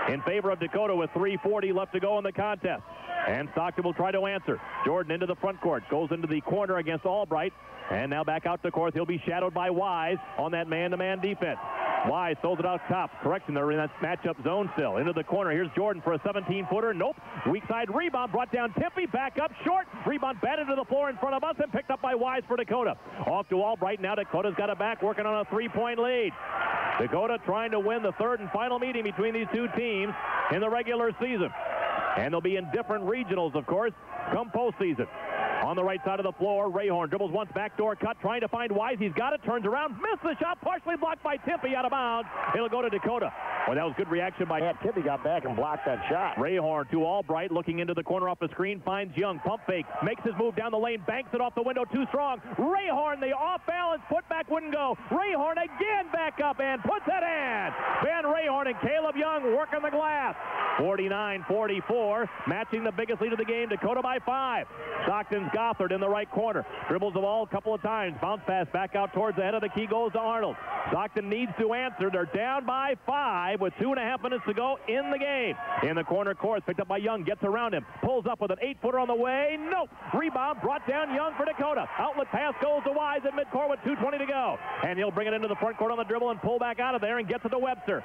in favor of Dakota with 3:40 left to go in the contest. And Stockton will try to answer. Jordan into the front court. Goes into the corner against Albright. And now back out to court. He'll be shadowed by Wise on that man-to-man defense. Wise throws it out top. Correction, they're in that matchup zone still. Into the corner. Here's Jordan for a 17-footer. Nope. Weak side rebound. Brought down Timpey. Back up short. Rebound batted to the floor in front of us and picked up by Wise for Dakota. Off to Albright. Now Dakota's got it back, working on a 3-point lead. Dakota trying to win the 3rd and final meeting between these two teams in the regular season. And they'll be in different regionals, of course, come postseason. On the right side of the floor, Rayhorn dribbles once, backdoor cut, trying to find Wise. He's got it, turns around, missed the shot, partially blocked by Timpey, out of bounds. It'll go to Dakota. Well, that was good reaction by... Yeah, Timpey got back and blocked that shot. Rayhorn to Albright, looking into the corner off the screen, finds Young, pump fake, makes his move down the lane, banks it off the window, too strong. Rayhorn, the off-balance putback wouldn't go. Rayhorn again back up and puts it in. Ben Rayhorn and Caleb Young working the glass. 49-44, matching the biggest lead of the game, Dakota by 5. Stockton's Gothard in the right corner. Dribbles the ball a couple of times. Bounce pass back out towards the head of the key, goes to Arnold. Stockton needs to answer. They're down by 5 with 2.5 minutes to go in the game. In the corner court, picked up by Young, gets around him, pulls up with an 8-footer on the way. Nope. Rebound brought down Young for Dakota. Outlet pass goes to Wise at midcourt with 2:20 to go. And he'll bring it into the front court on the dribble and pull back out of there and gets it to Webster.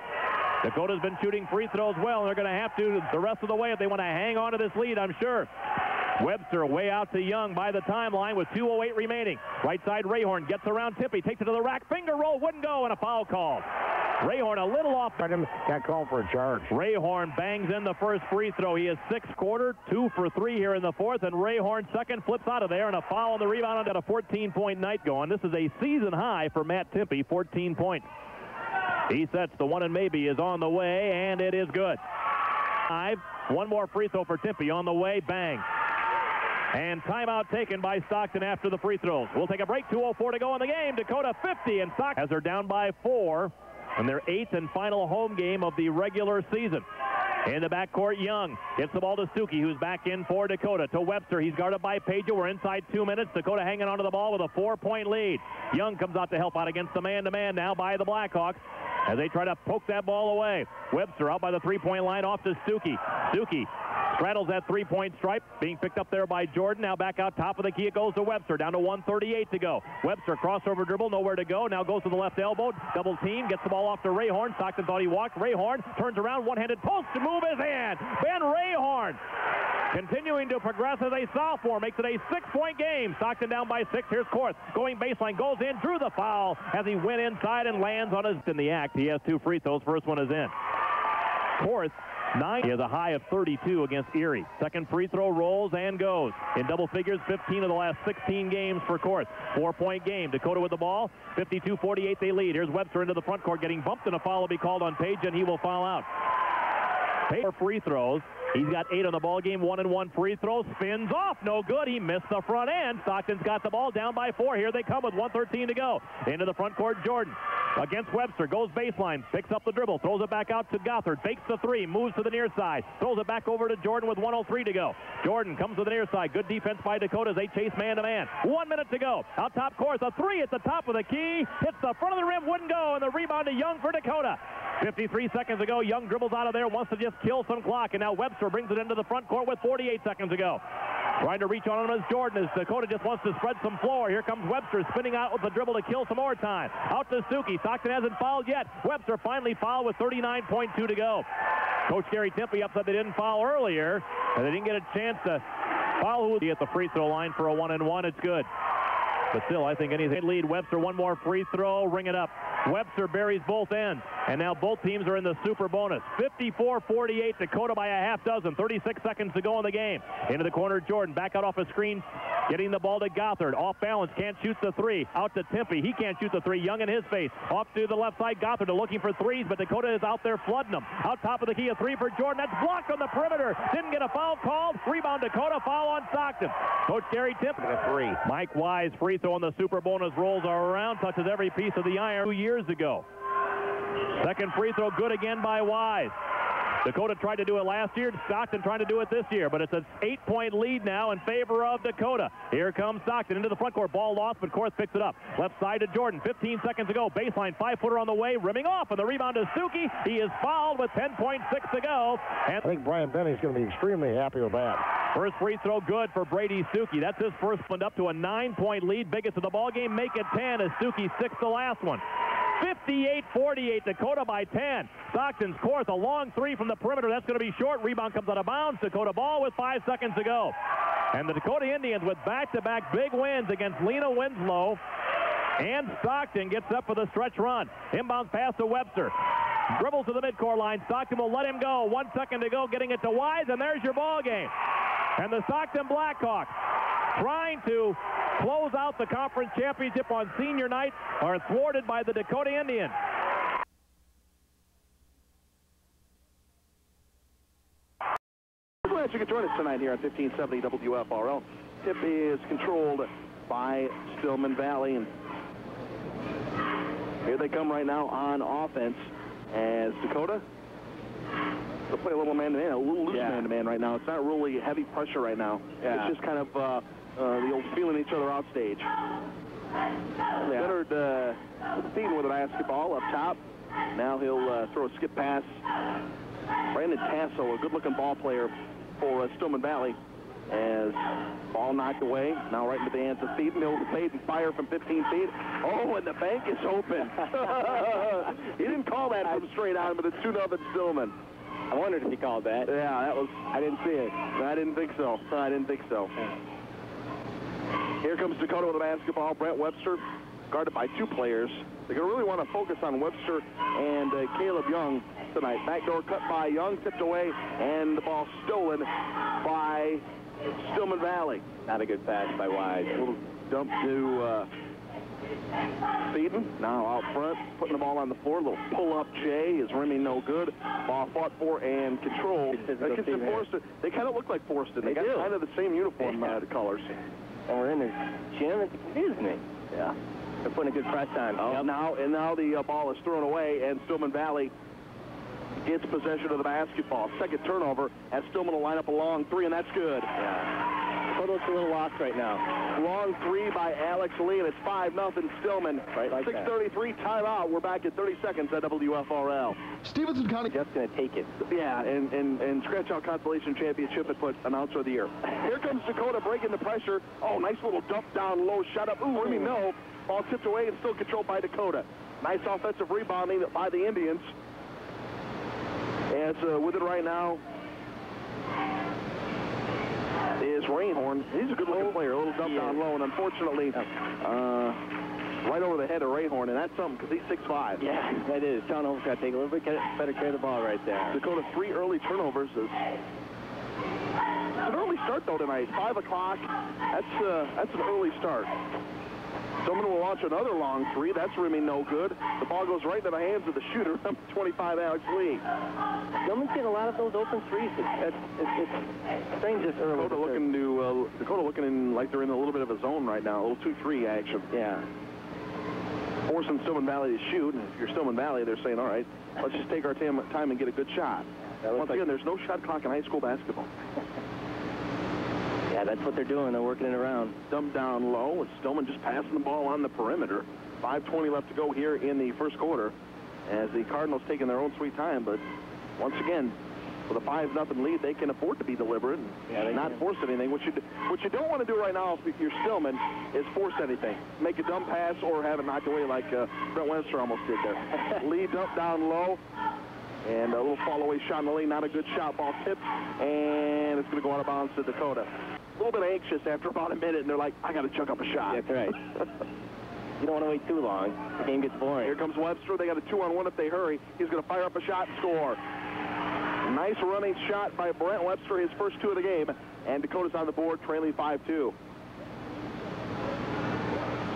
Dakota's been shooting free throws well, and they're going to have to the rest of the way if they want to hang on to this lead, I'm sure. Webster way out to Young by the timeline with 2:08 remaining. Right side, Rayhorn gets around Timpey, takes it to the rack, finger roll, wouldn't go, and a foul call. Rayhorn a little off. Got called for a charge. Rayhorn bangs in the first free throw. He is 6-quarter, 2 for 3 here in the 4th, and Rayhorn second flips out of there, and a foul on the rebound. Got a 14-point night going. This is a season high for Matt Timpey, 14 points. He sets the one and maybe is on the way, and it is good. 5, One more free throw for Timpy on the way. Bang. And timeout taken by Stockton after the free throws. We'll take a break. 2:04 to go in the game. Dakota 50, and Stockton, as they're down by 4 in their 8th and final home game of the regular season. In the backcourt, Young gets the ball to Stuckey, who's back in for Dakota. To Webster. He's guarded by Pager. We're inside 2 minutes. Dakota hanging onto the ball with a 4-point lead. Young comes out to help out against the man-to-man now by the Blackhawks as they try to poke that ball away. Webster out by the three-point line off to Stuckey. Stuckey straddles that three-point stripe, being picked up there by Jordan. Now back out top of the key. It goes to Webster. Down to 1:38 to go. Webster crossover dribble, nowhere to go. Now goes to the left elbow. Double team, gets the ball off to Rayhorn. Stockton thought he walked. Rayhorn turns around, one-handed post to move his hand. Ben Rayhorn continuing to progress as a sophomore. Makes it a 6-point game. Stockton down by 6. Here's Korth going baseline. Goes in, drew the foul as he went inside and lands on his in the act. He has 2 free throws. First one is in. Korth 9. He has a high of 32 against Erie. Second free throw rolls and goes. In double figures, 15 of the last 16 games for Korth. 4-point game. Dakota with the ball. 52-48 they lead. Here's Webster into the front court getting bumped, and a foul will be called on Page, and he will foul out. Page for free throws. He's got 8 on the ball game. 1-and-1 free throw. Spins off. No good. He missed the front end. Stockton's got the ball down by 4. Here they come with 1:13 to go. Into the front court, Jordan. Against Webster, goes baseline, picks up the dribble, throws it back out to Gothard, fakes the 3, moves to the near side, throws it back over to Jordan with 1:03 to go. Jordan comes to the near side. Good defense by Dakota as they chase man-to-man. 1 minute to go. Out top court, a 3 at the top of the key. Hits the front of the rim, wouldn't go, and the rebound to Young for Dakota. 53 seconds ago, Young dribbles out of there, wants to just kill some clock, and now Webster brings it into the front court with 48 seconds to go. Trying to reach on him as Jordan, as Dakota just wants to spread some floor. Here comes Webster spinning out with the dribble to kill some more time. Out to Stuckey. Stockton hasn't fouled yet. Webster finally fouled with 39.2 to go. Coach Gary Timpy upset they didn't foul earlier, and they didn't get a chance to foul who would be at the free throw line for a 1-and-1. It's good. But still, I think anything lead. Webster, one more free throw, ring it up. Webster buries both ends, and now both teams are in the super bonus. 54-48, Dakota by a half dozen. 36 seconds to go in the game. Into the corner, Jordan, back out off a screen, getting the ball to Gothard. Off balance, can't shoot the 3. Out to Timpy, he can't shoot the 3. Young in his face. Off to the left side, Gothard looking for 3s, but Dakota is out there flooding them. Out top of the key, a 3 for Jordan. That's blocked on the perimeter. Didn't get a foul called. Rebound Dakota, foul on Stockton. Coach Gary Timpy. A 3. Mike Wise, free throw on the super bonus, rolls around, touches every piece of the iron 2 years ago. Second free throw good again by Wise. Dakota tried to do it last year. Stockton trying to do it this year, but it's an 8-point lead now in favor of Dakota. Here comes Stockton into the front court. Ball lost, but Korth picks it up. Left side to Jordan. 15 seconds to go. Baseline 5-footer on the way. Rimming off, and the rebound to Stuckey. He is fouled with 10.6 to go. And I think Brian Benny's going to be extremely happy with that. First free throw good for Brady Stuckey. That's his first one, up to a 9-point lead. Biggest of the ball game. Make it 10 as Stuckey sticks the last one. 58-48, Dakota by 10. Stockton's Korth, a long 3 from the perimeter. That's going to be short. Rebound comes out of bounds. Dakota ball with 5 seconds to go. And the Dakota Indians with back-to-back big wins against Lena Winslow and Stockton gets up for the stretch run. Inbounds pass to Webster. Dribbles to the midcourt line. Stockton will let him go. 1 second to go, getting it to Wise, and there's your ball game. And the Stockton Blackhawks, trying to close out the conference championship on senior night, are thwarted by the Dakota Indians. We're glad you could join us tonight here on 1570 WFRL. Tip is controlled by Stillman Valley, and here they come right now on offense as Dakota. They'll play a little man-to-man, a little loose man-to-man right now. It's not really heavy pressure right now. Yeah. It's just kind of the old feeling each other out stage. Leonard feeding with a basketball up top. Now he'll throw a skip pass. Brandon Tasso, a good-looking ball player for Stillman Valley, as ball knocked away. Now right into the hands of Stephen. He'll fade and fire from 15 feet. Oh, and the bank is open. He didn't call that from straight on, but it's 2-0 Stillman. I wondered if he called that. Yeah, that was. I didn't see it. I didn't think so. I didn't think so. Here comes Dakota with the basketball. Brent Webster, guarded by 2 players. They're going to really want to focus on Webster and Caleb Young tonight. Backdoor cut by Young, tipped away, and the ball stolen by Stillman Valley. Not a good pass by Wise. A little dump to Speeding, now out front, putting the ball on the floor. A little pull-up J is rimming no good. Ball fought for and controlled. They kind of look like Forston. They got kind of the same uniform colors. And we're in there. Jim, it confused me. Yeah. They're putting a good press on. Oh, yep. Now the ball is thrown away, and Stillman Valley gets possession of the basketball. Second turnover as Stillman will line up a long three, and that's good. Yeah. Looks a little lost right now. Long three by Alex Lee, and it's 5-0 Stillman. Right like 6:33 timeout. We're back at 30 seconds at WFRL. Stevenson County just going to take it. Yeah, and scratch out Consolation Championship and put Announcer of the Year. Here comes Dakota breaking the pressure. Oh, nice little dump down low, shut up. Ooh, rimming no. Ball tipped away and still controlled by Dakota. Nice offensive rebounding by the Indians. As with it right now is Rayhorn. He's a good-looking player. A little dump down low, and unfortunately, right over the head of Rayhorn, and that's something because he's 6'5". Yeah, that is. John Holmes got to take a little bit better care of the ball right there. Dakota 3 early turnovers. It's an early start, though, tonight. 5 o'clock. That's an early start. Stillman will launch another long three. That's rimming no good. The ball goes right into the hands of the shooter, number 25, Alex Lee. Stillman's getting a lot of those open threes. It's strange this early. Dakota looking like they're in a little bit of a zone right now, a little 2-3 action. Yeah. Forcing Stillman Valley to shoot, and if you're Stillman Valley, they're saying, all right, let's just take our time and get a good shot. Once again, there's no shot clock in high school basketball. Yeah, that's what they're doing. They're working it around. Dump down low. It's Stillman just passing the ball on the perimeter. 5:20 left to go here in the first quarter as the Cardinals taking their own sweet time. But once again, with a 5-0 lead, they can afford to be deliberate and not force anything. What you don't want to do right now if you're Stillman is force anything. Make a dumb pass or have it knocked away like Brent Webster almost did there. Lee dump down low. And a little fall-away shot in the lane. Not a good shot. Ball tipped. And it's going to go out of bounds to Dakota. A little bit anxious after about a minute, and they're like, I got to chuck up a shot. That's right. You don't want to wait too long. The game gets boring. Here comes Webster. They got a 2-on-1 if they hurry. He's going to fire up a shot and score. Nice running shot by Brent Webster, his first 2 of the game. And Dakota's on the board, trailing 5-2.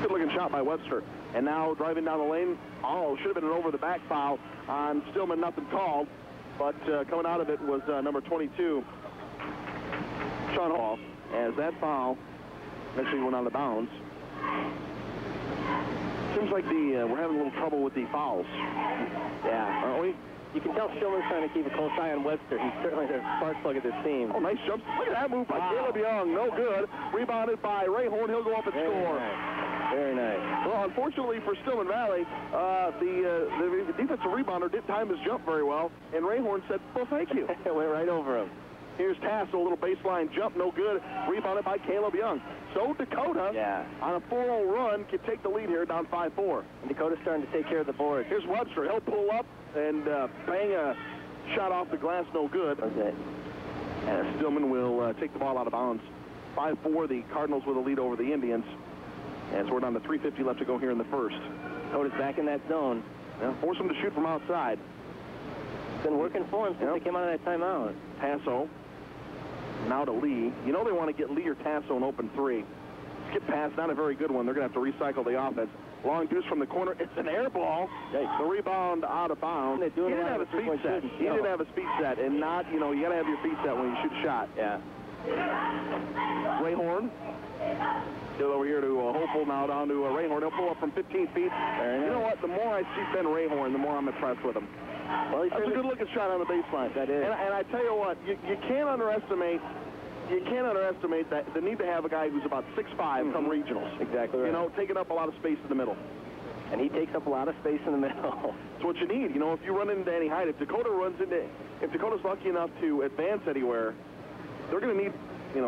Good-looking shot by Webster. And now driving down the lane. Oh, should have been an over-the-back foul on Stillman. Nothing called. But coming out of it was number 22, Sean Hall. As that foul eventually went out of bounds. Seems like we're having a little trouble with the fouls. Yeah. Aren't we? You can tell Stillman's trying to keep a close eye on Webster. He's certainly the spark plug of this team. Oh, nice jump. Look at that move by Caleb Young. No good. Rebounded by Rayhorn. He'll go up and score. Nice. Very nice. Well, unfortunately for Stillman Valley, the defensive rebounder didn't time his jump very well, and Rayhorn said, well, thank you. It went right over him. Here's Tassel, a little baseline jump, no good. Rebounded by Caleb Young. So Dakota, on a 4-0 run, can take the lead here down 5-4. And Dakota's starting to take care of the board. Here's Webster. He'll pull up and bang a shot off the glass, no good. Okay. And Stillman will take the ball out of bounds. 5-4, the Cardinals with a lead over the Indians. As we're down to 3:50 left to go here in the first. Dakota's back in that zone. Force him to shoot from outside. It's been working for him since they came out of that timeout. Tasso. Now to Lee. You know they want to get Lee or Tasso an open three. Skip pass, not a very good one. They're going to have to recycle the offense. Long deuce from the corner. It's an air ball. The rebound out of bounds. He didn't have a speed set. He didn't have a speed set. And not, you got to have your feet set when you shoot a shot. Yeah. Rayhorn. Get over here to Hopeful, now down to Rayhorn. He'll pull up from 15 feet. You know what? The more I see Ben Rayhorn, the more I'm impressed with him. Well, that's a good-looking shot on the baseline. That is. And I tell you what, you can't underestimate. You can't underestimate the need to have a guy who's about 6'5" come regionals. Exactly right. Taking up a lot of space in the middle. And he takes up a lot of space in the middle. It's what you need. If you run into any height, if Dakota's lucky enough to advance anywhere, they're going to need, they're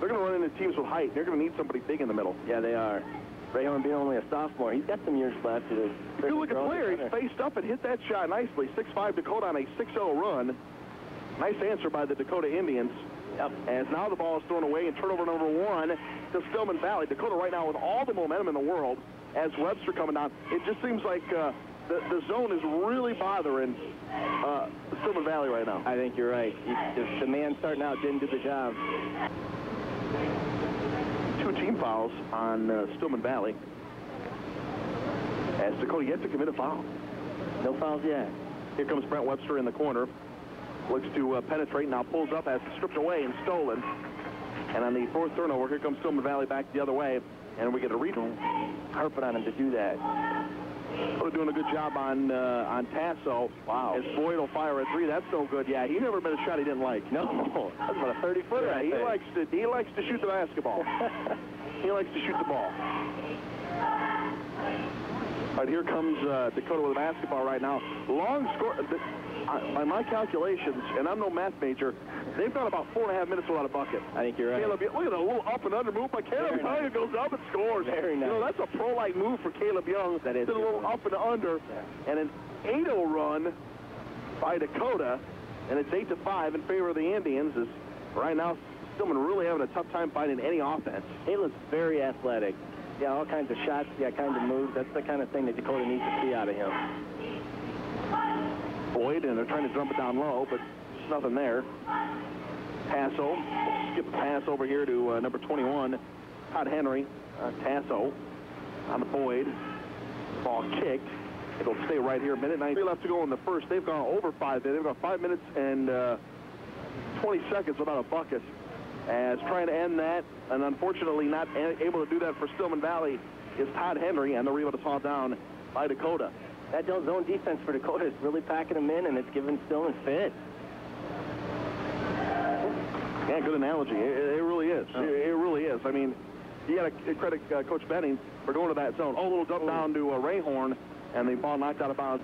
going to run into teams with height. They're going to need somebody big in the middle. Yeah, they are. Rayhorn being only a sophomore, he's got some years left. Good-looking player. He faced up and hit that shot nicely. 6'5" Dakota on a 6-0 run. Nice answer by the Dakota Indians. Yep. As now the ball is thrown away, and turnover number 1 to Stillman Valley. Dakota right now with all the momentum in the world as Webster coming down. It just seems like the zone is really bothering Stillman Valley right now. I think you're right. The man starting out didn't do the job. 2 team fouls on Stillman Valley. as Dakota yet to commit a foul. No fouls yet. Here comes Brent Webster in the corner. Looks to penetrate, now pulls up, has stripped away and stolen. And on the fourth turnover, here comes Stillman Valley back the other way, and we get a read. Harping on him to do that. They're doing a good job on Tasso. Wow. As Boyd will fire a three, that's no good. Yeah, he never made a shot he didn't like. No, that's about a 30-footer. Yeah, he likes to shoot the basketball. He likes to shoot the ball. All right, here comes Dakota with a basketball right now. Long score. By my calculations, and I'm no math major, they've got about 4.5 minutes without a bucket. I think you're right. Look at a little up and under move by Caleb Young. It goes up and scores. Very nice. You know, that's a pro-like move for Caleb Young. That is. Did a little up and under, and an 8-0 run by Dakota, and it's 8-5 in favor of the Indians. As right now, Stillman really having a tough time finding any offense. He looks very athletic. Yeah, all kinds of shots, kinds of moves. That's the kind of thing that Dakota needs to see out of him. Boyd, and they're trying to dump it down low, but there's nothing there. Tasso, skip the pass over here to number 21, Todd Henry. Tasso on the Boyd. Ball kicked. It'll stay right here. Minute 9 left to go in the first. They've gone over 5 minutes. They've got 5 minutes and 20 seconds without a bucket. As trying to end that, and unfortunately not able to do that for Stillman Valley, is Todd Henry, and they're able to haul down by Dakota. That zone defense for Dakota is really packing them in, and it's giving Stillman fits. Yeah, good analogy. It really is. It really is. I mean, you got to credit Coach Benning for going to that zone. Oh, a little dump down to Rayhorn, and the ball knocked out of bounds.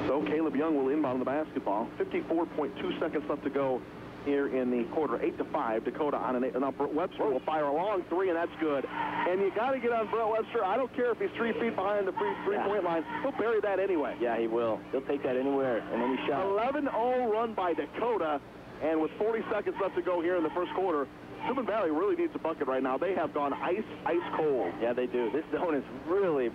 So Caleb Young will inbound the basketball. 54.2 seconds left to go here in the quarter. 8-5. Dakota on an 8. Now Brent Webster will fire a long three, and that's good. And you got to get on Brent Webster. I don't care if he's 3 feet behind the three-point line. He'll bury that anyway. Yeah, he will. He'll take that anywhere and any shot. 11-0 run by Dakota, and with 40 seconds left to go here in the first quarter, Stillman Valley really needs a bucket right now. They have gone ice cold. Yeah, they do. This zone is really